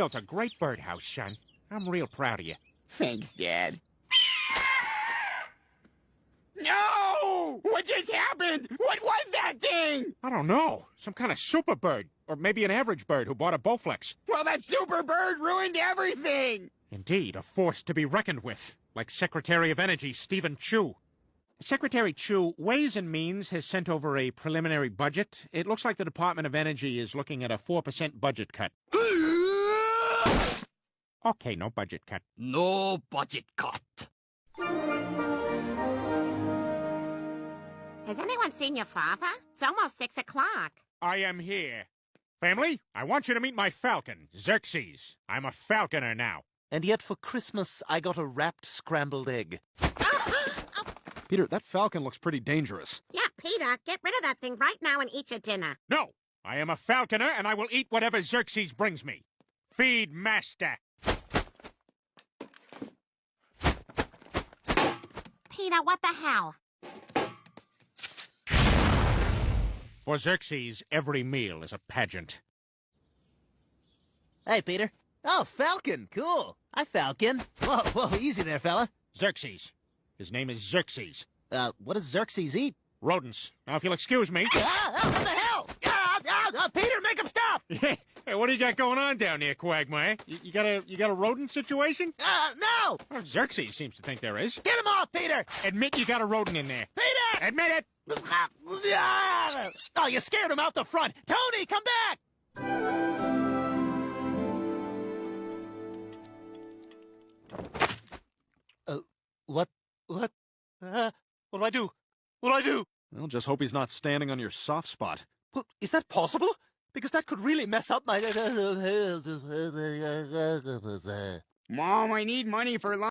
Built a great birdhouse, son. I'm real proud of you. Thanks, Dad. No! What just happened? What was that thing? I don't know. Some kind of super bird. Or maybe an average bird who bought a Bowflex. Well, that super bird ruined everything! Indeed, a force to be reckoned with. Like Secretary of Energy Stephen Chu. Secretary Chu, Ways and Means has sent over a preliminary budget. It looks like the Department of Energy is looking at a 4% budget cut. Okay, no budget cut. No budget cut. Has anyone seen your father? It's almost 6 o'clock. I am here. Family, I want you to meet my falcon, Xerxes. I'm a falconer now. And yet for Christmas, I got a wrapped scrambled egg. Peter, that falcon looks pretty dangerous. Yeah, Peter, get rid of that thing right now and eat your dinner. No, I am a falconer and I will eat whatever Xerxes brings me. Feed master. Peter, what the hell? For Xerxes, every meal is a pageant. Hey, Peter. Oh, Falcon. Cool. Hi, Falcon. Whoa, easy there, fella. Xerxes. His name is Xerxes. What does Xerxes eat? Rodents. Now, if you'll excuse me. What the hell? Peter, make him stop! Hey, what do you got going on down there, Quagmire? You got a rodent situation? No! Well, Xerxes seems to think there is. Get him off, Peter! Admit you got a rodent in there. Peter! Admit it! Oh, you scared him out the front. Tony, come back! What do I do? What do I do? Well, just hope he's not standing on your soft spot. Well, is that possible? Because that could really mess up my... Mom, I need money for lunch.